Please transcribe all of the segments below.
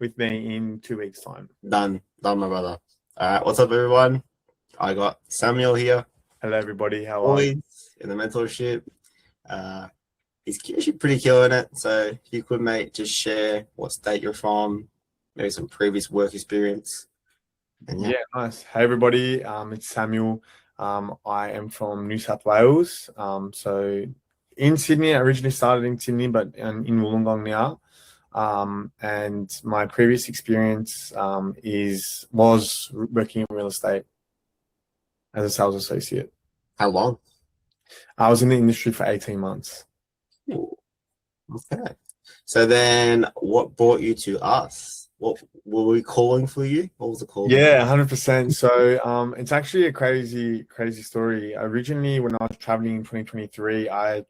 with me in 2 weeks' time. Done, my brother. All right, what's up, everyone? I got Samuil here. Hello, everybody. How are you? Always in the mentorship. He's actually pretty killing it. So if you could, mate, just share what state you're from, maybe some previous work experience. And Yeah, nice. Hey, everybody. It's Samuel. I am from New South Wales. So in Sydney, I originally started in Sydney, but in Wollongong now. And my previous experience was working in real estate as a sales associate. How long? I was in the industry for 18 months. Ooh, okay. So then what brought you to us? What were we calling for you? What was the call? Yeah, 100%. So it's actually a crazy story. Originally, when I was traveling in 2023, I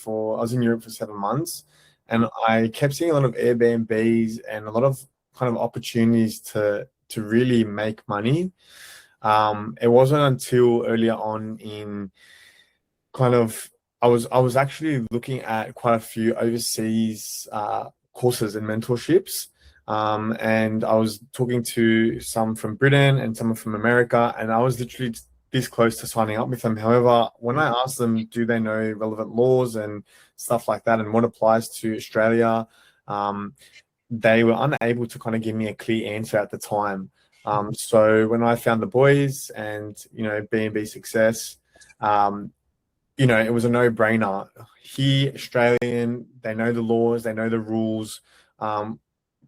was in Europe for 7 months, and I kept seeing a lot of Airbnbs and a lot of kind of opportunities to really make money. It wasn't until earlier on in kind of I was actually looking at quite a few overseas courses and mentorships. And I was talking to some from Britain and some from America, and I was literally this close to signing up with them. However, when I asked them, do they know relevant laws and stuff like that and what applies to Australia, they were unable to kind of give me a clear answer at the time. So when I found the boys and, BNB Success, it was a no-brainer. He, Australian, they know the laws, they know the rules.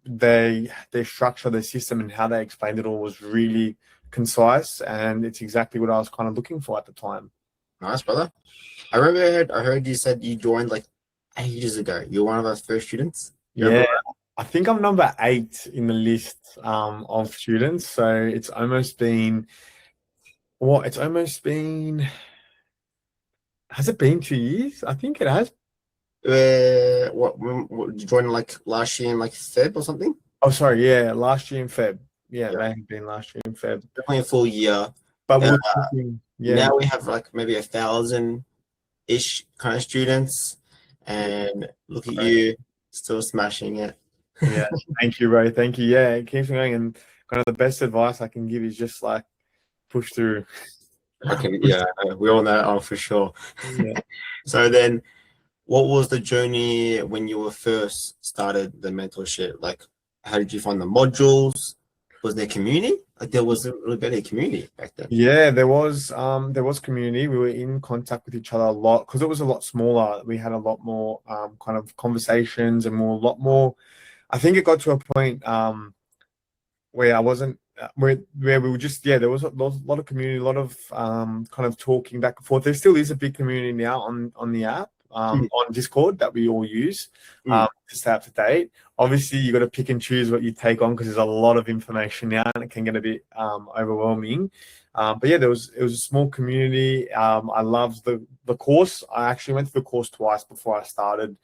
Their structure, their system, and how they explained it all was really concise, and it's exactly what I was kind of looking for at the time. Nice, brother. I heard you said you joined like ages ago. You're one of our first students. Yeah, I think I'm number 8 in the list of students. So it's almost been. Has it been 2 years? I think it has. What did you join like last year in like Feb or something? Oh, sorry, yeah, last year in Feb. Yeah, it may have been last year in Feb. Definitely a full year. But now we have like maybe 1,000-ish kind of students, and look at you, still smashing it. Yeah, thank you, Ray. Thank you. Yeah, it keeps going, and kind of the best advice I can give is just like push through. Okay, yeah, we all know, for sure. Yeah. So then, what was the journey when you were first started the mentorship? Like, how did you find the modules? Was there community? Like, there was really better community back then. Yeah, there was community. We were in contact with each other a lot because it was a lot smaller. We had a lot more kind of conversations and a lot more. I think it got to a point where I wasn't where we were just there was a lot of community, a lot of kind of talking back and forth. There still is a big community now on the app. On Discord that we all use to stay up to date. Obviously, you got to pick and choose what you take on because there's a lot of information now and it can get a bit overwhelming. But yeah, it was a small community. I loved the course. I actually went through the course twice before I started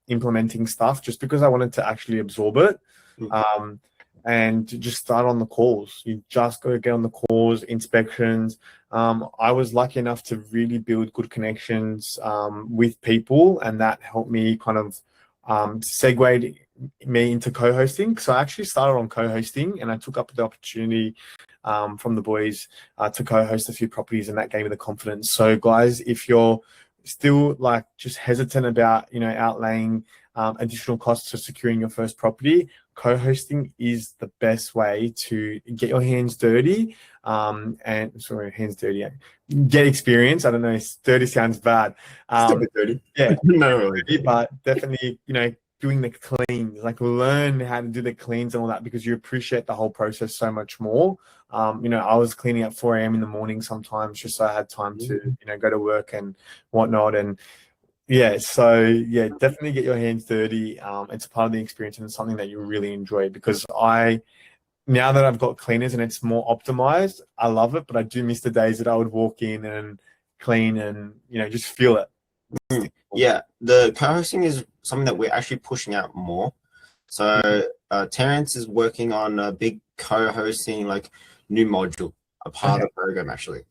implementing stuff, just because I wanted to actually absorb it. And just start on the calls. You just got to get on the calls, inspections. I was lucky enough to really build good connections with people, and that helped me kind of segue me into co-hosting. So I actually started on co-hosting, and I took up the opportunity from the boys to co-host a few properties, and that gave me the confidence. So guys, if you're still like just hesitant about outlaying additional costs for securing your first property, co-hosting is the best way to get your hands dirty get experience. I don't know, dirty sounds bad. Still a bit dirty. Yeah, no, really. But definitely, doing the cleans, like learn how to do the cleans and all that, because you appreciate the whole process so much more. I was cleaning at 4 a.m. in the morning sometimes just so I had time to, go to work and whatnot. And definitely get your hands dirty. It's part of the experience, and it's something that you really enjoy, because now that I've got cleaners and it's more optimized, I love it, but I do miss the days that I would walk in and clean and, just feel it. Yeah, the co-hosting is something that we're actually pushing out more. So Terence is working on a big co-hosting, like, new module, a part of the program actually.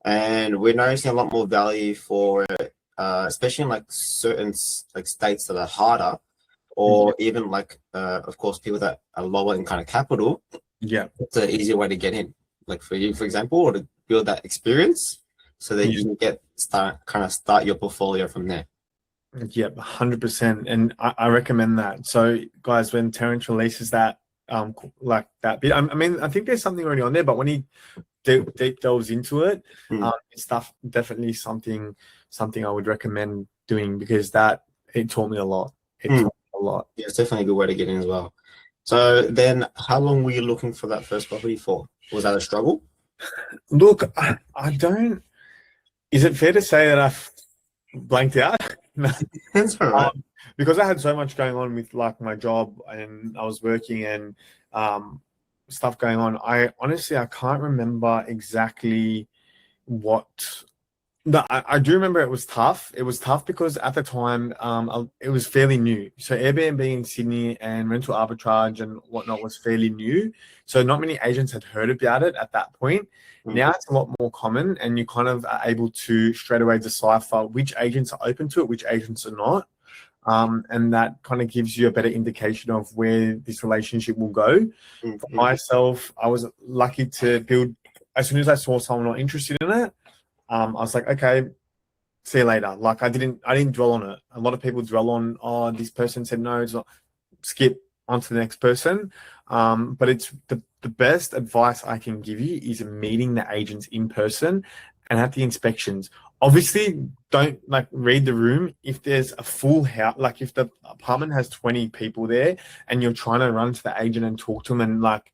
And we're noticing a lot more value for it, especially in like certain like states that are harder. or even like, of course, people that are lower in kind of capital, Yeah. it's an easier way to get in. Like for you, for example, or to build that experience so that you can start your portfolio from there. Yeah, 100%. And I recommend that. So guys, when Terence releases that, like that bit, I mean, I think there's something already on there, but when he deep delves into it, it's definitely something I would recommend doing, because it taught me a lot. It taught me a lot. Yeah, it's definitely a good way to get in as well. So then how long were you looking for that first property for? Was that a struggle? Look, I don't, is it fair to say that I've blanked out? No. That's all right. Because I had so much going on with like my job, and I was working and stuff going on. I can't remember exactly what. No, I do remember it was tough. It was tough because at the time, it was fairly new. So Airbnb in Sydney and rental arbitrage and whatnot was fairly new. So not many agents had heard about it at that point. Now it's a lot more common, and you kind of are able to straight away decipher which agents are open to it, which agents are not. And that kind of gives you a better indication of where this relationship will go. For myself, I was lucky to build, as soon as I saw someone not interested in it, I was like, okay, see you later. Like I didn't dwell on it. A lot of people dwell on, oh, this person said no, it's not, skip on to the next person. But it's the best advice I can give you is meeting the agents in person and at the inspections. Obviously, don't like read the room. If there's a full house, like if the apartment has 20 people there and you're trying to run to the agent and talk to them and like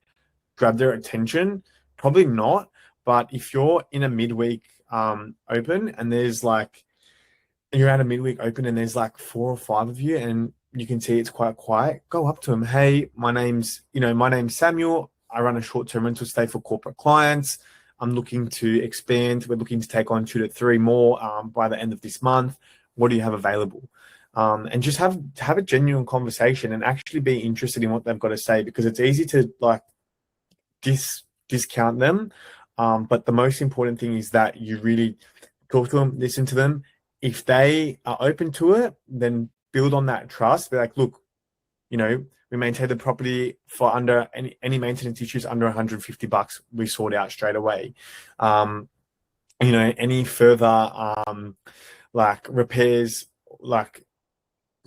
grab their attention, probably not. But if you're in a midweek open and there's like, you're at a midweek open and there's like 4 or 5 of you and you can see it's quite quiet, go up to them. Hey, my name's Samuil. I run a short-term rental stay for corporate clients. I'm looking to expand. We're looking to take on 2 to 3 more by the end of this month. What do you have available? And just have a genuine conversation and actually be interested in what they've got to say, because it's easy to like discount them. But the most important thing is that you really talk to them, listen to them. If they are open to it, then build on that trust. Be like, look, we maintain the property for under any maintenance issues under $150, we sort out straight away. Any further like repairs, like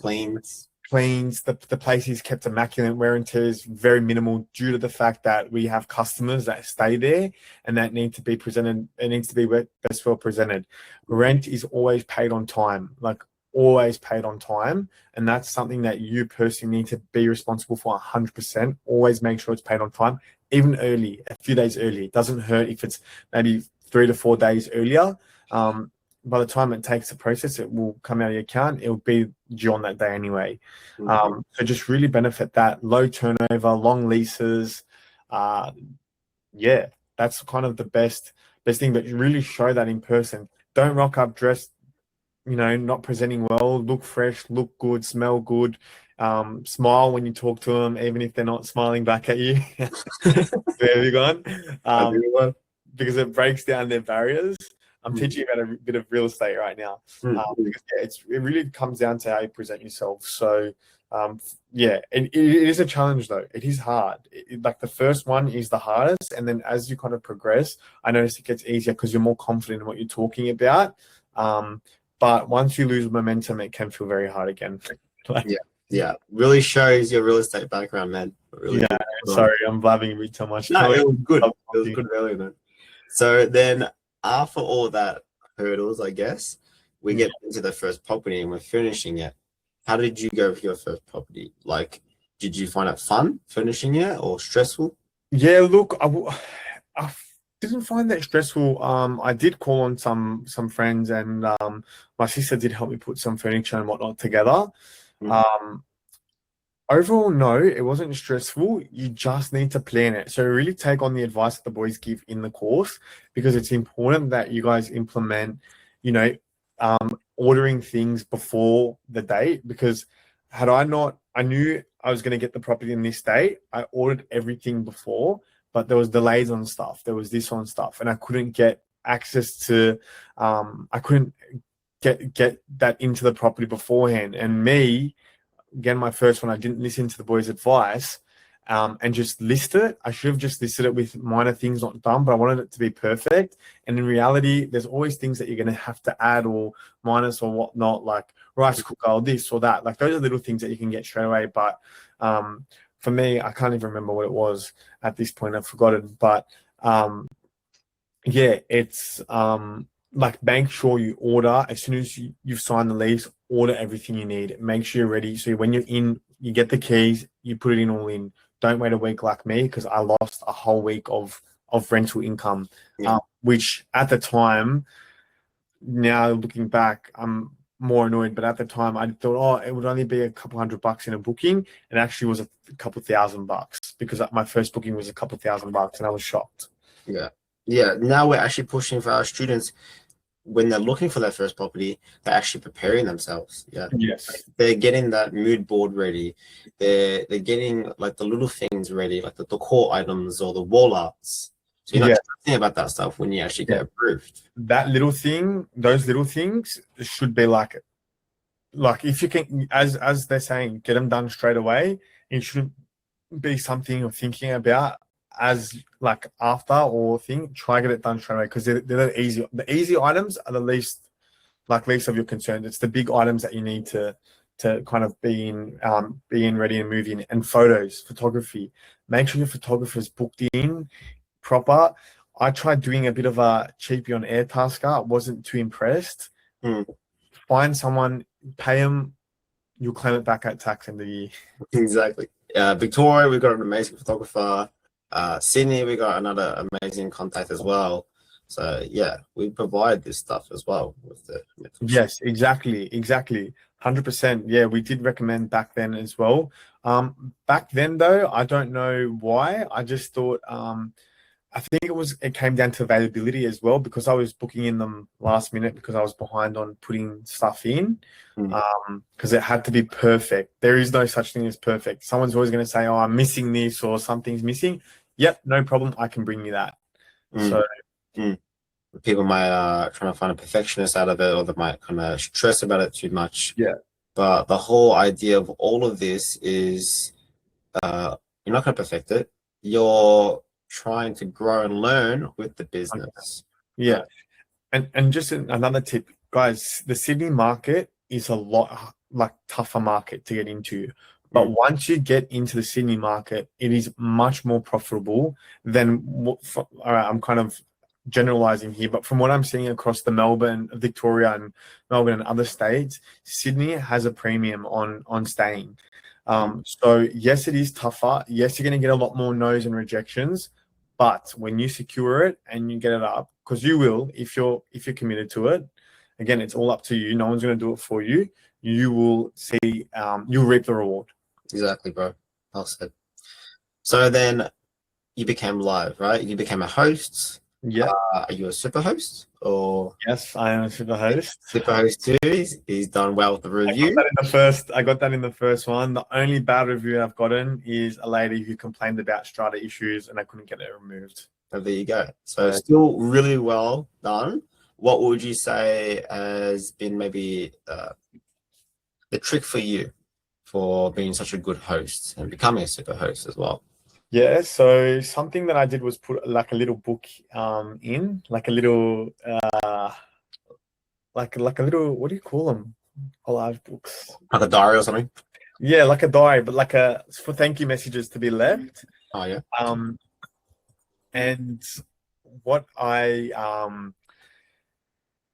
cleans, the place is kept immaculate. Wear and tear is very minimal due to the fact that we have customers that stay there and that need to be presented. It needs to be best well presented. Rent is always paid on time, like always paid on time. And that's something that you personally need to be responsible for 100%. Always make sure it's paid on time, even early, a few days early. It doesn't hurt if it's maybe 3 to 4 days earlier. By the time it takes the process, it will come out of your account. It will be due on that day anyway. So just really benefit that low turnover, long leases. Yeah, that's kind of the best thing, but you really show that in person. Don't rock up dressed, not presenting well. Look fresh, look good, smell good. Smile when you talk to them, even if they're not smiling back at you. There we go. Because it breaks down their barriers. I'm teaching you about a bit of real estate right now. Because it really comes down to how you present yourself. So and it is a challenge though. It is hard. Like the first one is the hardest, and then as you kind of progress, I notice it gets easier because you're more confident in what you're talking about. But once you lose momentum, it can feel very hard again. Really shows your real estate background, man. Really good. Sorry, I'm blabbing a bit too much. No, it was good. It was good earlier, man. So then after all that hurdles, I guess, we get into the first property and we're finishing it. How did you go with your first property? Like, did you find it fun finishing it or stressful? Yeah, look, I didn't find that stressful. I did call on some friends, and my sister did help me put some furniture and whatnot together. Overall, no, it wasn't stressful. You just need to plan it. So really take on the advice that the boys give in the course, because it's important that you guys implement, ordering things before the date. Because had I not, I knew I was going to get the property in this date. I ordered everything before, but there was delays on stuff. There was this on stuff, and I couldn't get access to, I couldn't get that into the property beforehand. And me, again, my first one, I didn't listen to the boys' advice and just list it. I should have just listed it with minor things not done, but I wanted it to be perfect. And in reality, there's always things that you're going to have to add or minus or whatnot, like rice cooker or this or that. Like those are little things that you can get straight away. But for me, I can't even remember what it was at this point. I've forgotten. But yeah, it's like make sure you order as soon as you've signed the lease, order everything you need. Make sure you're ready. So when you're in, you get the keys, you put it in all in. Don't wait a week like me, because I lost a whole week of rental income, which at the time, now looking back, I'm more annoyed. But at the time, I thought, oh, it would only be a couple $100 in a booking. It actually was a couple $1,000 because my first booking was a couple $1,000, and I was shocked. Yeah. Now we're actually pushing for our students when they're looking for their first property, they're actually preparing themselves. Yes. They're getting that mood board ready. They're getting like the little things ready, like the decor items or the wall arts. So you're not thinking about that stuff when you actually get approved. That little thing, those little things should be like if you can, as they're saying, get them done straight away. It shouldn't be something you're thinking about as like after or thing. Try get it done straight away, because they're the easy items are the least of your concern. It's the big items that you need to kind of be in ready and move in. And photography, make sure your photographer's booked in proper. I tried doing a bit of a cheapie on Airtasker. Wasn't too impressed. Find someone, pay them, you'll claim it back at tax end of the year. Exactly. Victoria, we've got an amazing photographer. Sydney, we got another amazing contact as well. So yeah, we provide this stuff as well with the mentorship. Yes, exactly 100%. Yeah, we did recommend back then as well. Back then though, I don't know why, I just thought I think it came down to availability as well, because I was booking in them last minute because I was behind on putting stuff in, because it had to be perfect. There is no such thing as perfect. Someone's always going to say, oh, I'm missing this or something's missing. Yep, no problem. I can bring you that. So people might try to find a perfectionist out of it, or they might kind of stress about it too much. Yeah. But the whole idea of all of this is you're not going to perfect it. You're trying to grow and learn with the business. Yeah. And just another tip, guys, the Sydney market is a lot tougher market to get into. But once you get into the Sydney market, it is much more profitable than all right, I'm kind of generalizing here, but from what I'm seeing across the Victoria and Melbourne and other states, Sydney has a premium on staying. So yes, it is tougher. Yes, you're going to get a lot more no's and rejections, but when you secure it and you get it up, because you will, if you're committed to it, again, it's all up to you. No one's going to do it for you. You will see, you'll reap the reward. Exactly, bro. Well said. So then you became live, right? You became a host. Yeah. Are you a Superhost or? Yes, I am a Superhost. Superhost 2. He's done well with the review. I got that in the first one. The only bad review I've gotten is a lady who complained about strata issues and I couldn't get it removed. So there you go. So still really well done. What would you say has been maybe the trick for you for being such a good host and becoming a super host as well? Yeah, so something that I did was put like a little book in, like a little like a little, what do you call them? Collage books. Like a diary or something? Yeah, like a diary, but like for thank you messages to be left. Oh yeah. And what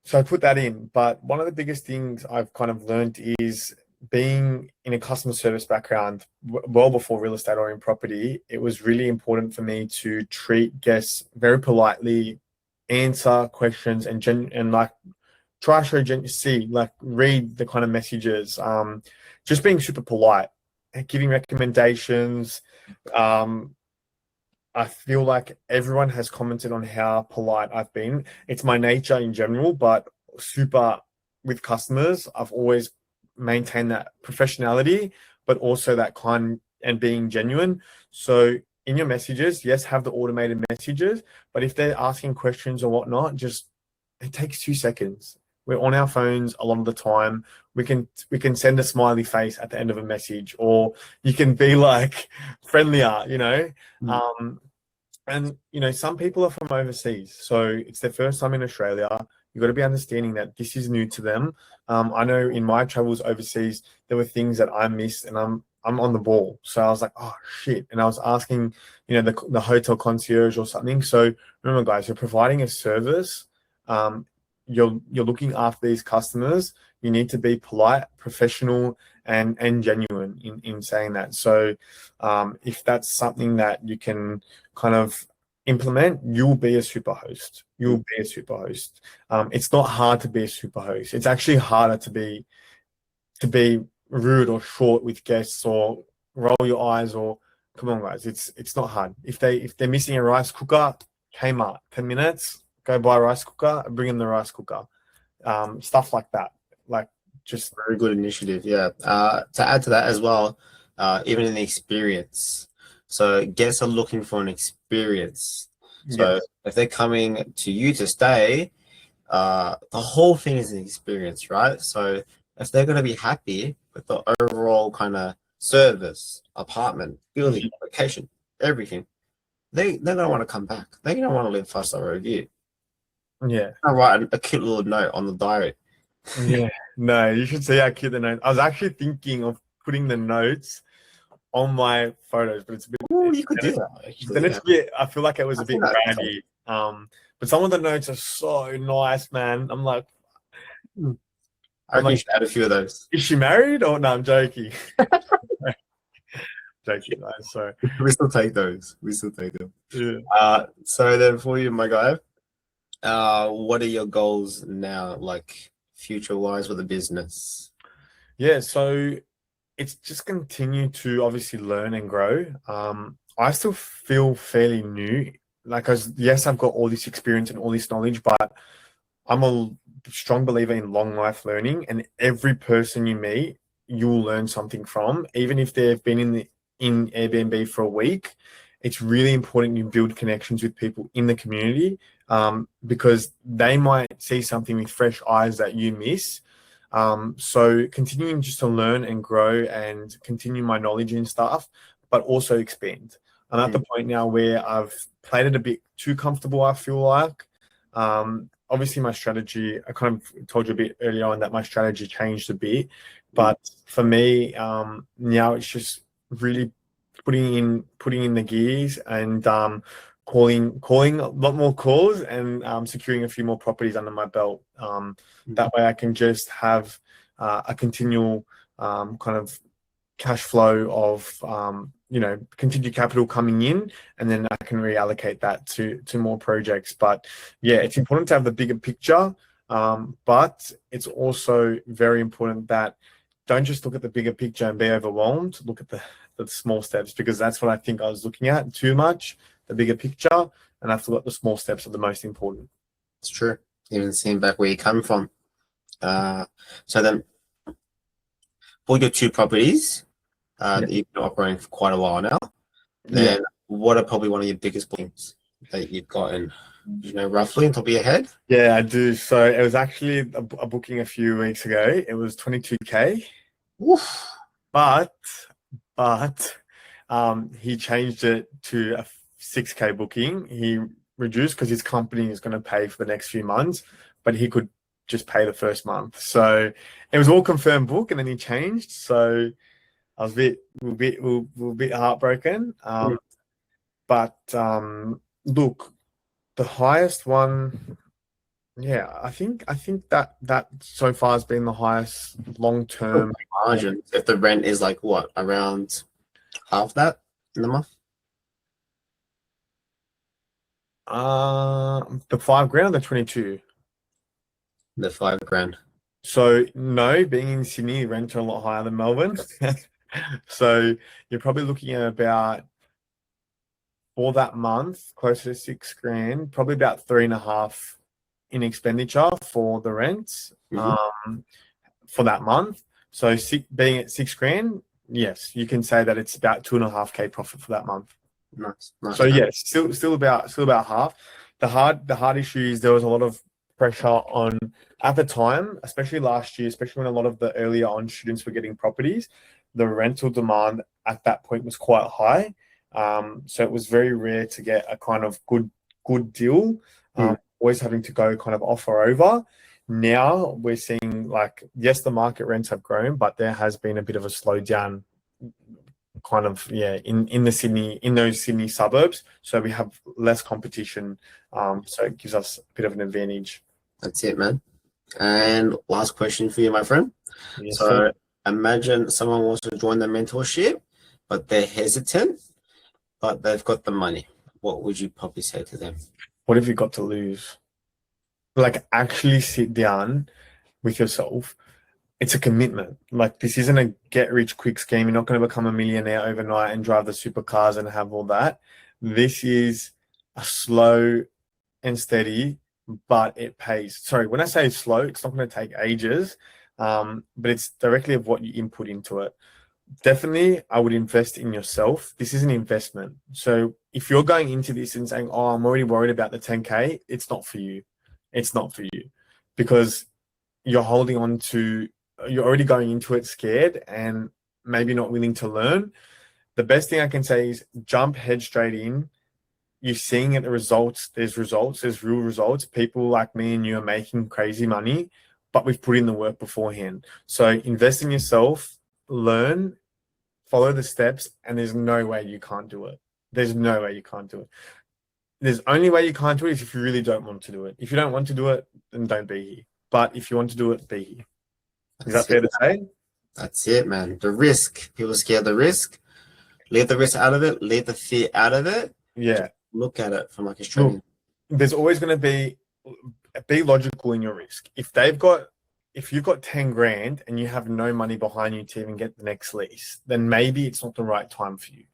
so I put that in, but one of the biggest things I've kind of learned is being in a customer service background well before real estate or in property, it was really important for me to treat guests very politely, answer questions, and like try to see, like read the kind of messages, just being super polite, giving recommendations. I feel like everyone has commented on how polite I've been. It's my nature in general, but super with customers, I've always maintained that professionality, but also that kind and being genuine. So in your messages, yes, have the automated messages, but if they're asking questions or whatnot, it takes 2 seconds. we're on our phones a lot of the time. We can send a smiley face at the end of a message, or you can be like friendlier, you know. Mm. And you know, some people are from overseas, so it's their first time in Australia. You've got to be understanding that this is new to them. I know in my travels overseas, there were things that I missed, and I'm on the ball. So I was like, oh shit, and I was asking, you know, the hotel concierge or something. So remember, guys, you're providing a service. Um, you're looking after these customers. You need to be polite, professional, and genuine in saying that. So if that's something that you can kind of implement, you'll be a super host. You'll be a super host. It's not hard to be a super host. It's actually harder to be rude or short with guests or roll your eyes or come on guys. It's not hard. If they're missing a rice cooker, Kmart, 10 minutes, go buy a rice cooker, bring them the rice cooker. Stuff like that. Like just Very good initiative. Yeah. To add to that as well, even in the experience. So guests are looking for an experience. So yes. if they're coming to you to stay, the whole thing is an experience, right? So if they're going to be happy with the overall kind of service, apartment, building, location, everything, they're going to want to come back. They're going to want to leave 5-star review. Yeah. I write a cute little note on the diary. Yeah. No, you should see how cute the notes. I was actually thinking of putting the notes on my photos, but it's a bit. Oh, you could do that. Actually, Then it's a bit. I feel like it was a I think bit that's ratty. But some of the notes are so nice, man. I'm like, I reckon you should add a few of those. is she married or no? I'm joking. Joking, guys. Sorry. We still take those. We still take them. Yeah. So then for you, my guy, what are your goals now, like future-wise with the business? Yeah. So it's just continue to obviously learn and grow. I still feel fairly new. Like, as yes, I've got all this experience and all this knowledge, but I'm a strong believer in long life learning, and every person you meet, you'll learn something from, even if they've been in Airbnb for a week. It's really important you build connections with people in the community, because they might see something with fresh eyes that you miss. So continuing just to learn and grow and continue my knowledge and stuff, but also expand. I'm at the point now where I've played it a bit too comfortable, I feel like. Obviously my strategy, I kind of told you a bit earlier on that my strategy changed a bit, but for me, now it's just really putting in the gears and calling a lot more calls and securing a few more properties under my belt. That way I can just have a continual kind of cash flow of continued capital coming in, and then I can reallocate that to more projects. But yeah, it's important to have the bigger picture, but it's also very important that don't just look at the bigger picture and be overwhelmed. Look at the small steps, because that's what I think I was looking at too much, the bigger picture, and I forgot the small steps are the most important. It's true. Even seeing back where you come from. So then for your 2 properties, that you've been operating for quite a while now, then what are probably one of your biggest bookings that you've gotten, roughly on top of your head? Yeah, I do. So it was actually a booking a few weeks ago. It was 22K. Oof. But he changed it to a 6K booking. He reduced because his company is going to pay for the next few months, but he could just pay the first month. So it was all confirmed book, and then he changed. So I was a bit heartbroken. But look, the highest one, yeah, I think that so far has been the highest long-term margin. If the rent is like what, around half that in the month? The 5 grand or the 22? The 5 grand. So no, being in Sydney, rents are a lot higher than Melbourne. So you're probably looking at about, for that month, closer to 6 grand, probably about 3.5 in expenditure for the rent for that month. So being at 6 grand, yes, you can say that it's about 2.5K profit for that month. Nice. So yes, still about half. The hard issue is there was a lot of pressure on, at the time, especially last year, especially when a lot of the earlier on students were getting properties, the rental demand at that point was quite high. So it was very rare to get a kind of good deal. Always having to go kind of offer over. Now we're seeing, like, yes, the market rents have grown, but there has been a bit of a slowdown kind of, in those Sydney suburbs. So we have less competition. So it gives us a bit of an advantage. That's it, man. And last question for you, my friend. Yes, so sir. Imagine someone wants to join the mentorship, but they're hesitant, but they've got the money. What would you probably say to them? What have you got to lose? Like, actually sit down with yourself. It's a commitment. Like, this isn't a get rich quick scheme. You're not going to become a millionaire overnight and drive the supercars and have all that. This is a slow and steady, but it pays. Sorry, when I say slow, it's not going to take ages, but it's directly of what you input into it. Definitely, I would invest in yourself. This is an investment. So if you're going into this and saying, oh, I'm already worried about the 10K, it's not for you. It's not for you, because you're holding on to, you're already going into it scared and maybe not willing to learn. The best thing I can say is jump head straight in. You're seeing it, the results. There's real results. People like me and you are making crazy money, but we've put in the work beforehand. So invest in yourself, learn, follow the steps, and there's no way you can't do it. There's no way you can't do it. There's only way you can't do it is if you really don't want to do it. If you don't want to do it, then don't be here. But if you want to do it, be here. Is that fair to say? That's it, man. The risk. People scare the risk. Leave the risk out of it. Leave the fear out of it. Yeah. Just look at it from like a straight. There's always going to be logical in your risk. If you've got 10 grand and you have no money behind you to even get the next lease, then maybe it's not the right time for you,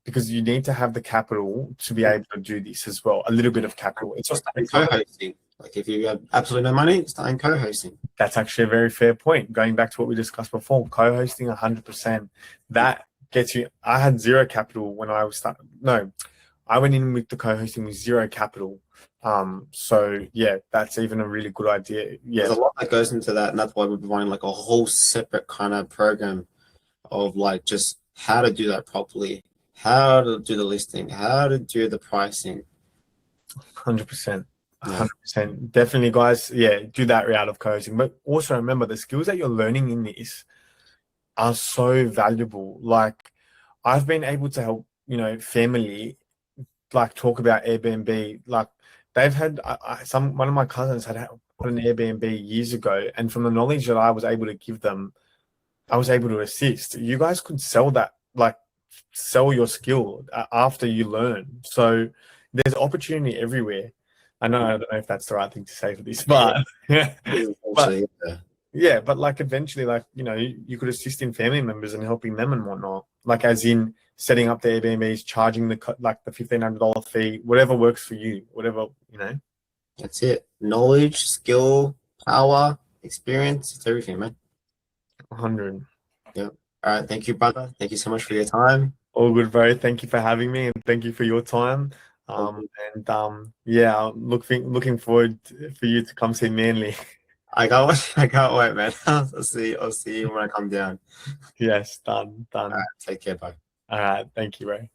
because you need to have the capital to be able to do this as well. A little bit of capital. It's just co-hosting. Like, if you have absolutely no money, start co-hosting. That's actually a very fair point. Going back to what we discussed before, co-hosting 100%. That gets you. I had zero capital when I was starting. No, I went in with the co-hosting with zero capital. So yeah, that's even a really good idea. Yeah, there's a lot that goes into that, and that's why we're providing like a whole separate kind of program of like just how to do that properly, how to do the listing, how to do the pricing. 100%. 100%. Definitely, guys. Yeah, do that route of co-hosting. But also remember, the skills that you're learning in this are so valuable. Like, I've been able to help, family, like, talk about Airbnb. Like, they've had one of my cousins had put an Airbnb years ago, and from the knowledge that I was able to give them, I was able to assist. You guys could sell that, like, sell your skill after you learn. So there's opportunity everywhere. I don't know if that's the right thing to say for this, but but like, eventually, like, you could assist in family members and helping them and whatnot. Like, as in setting up the Airbnbs, charging the $1,500 fee, whatever works for you, whatever. That's it. Knowledge, skill, power, experience. It's everything, man. 100. Yeah. All right. Thank you, brother. Thank you so much for your time. All good, bro. Thank you for having me, and thank you for your time. Yeah, looking forward for you to come see Manly. I can't wait, man. I'll see you when I come down. Yes, done. All right, take care, bye. All right, thank you, bro.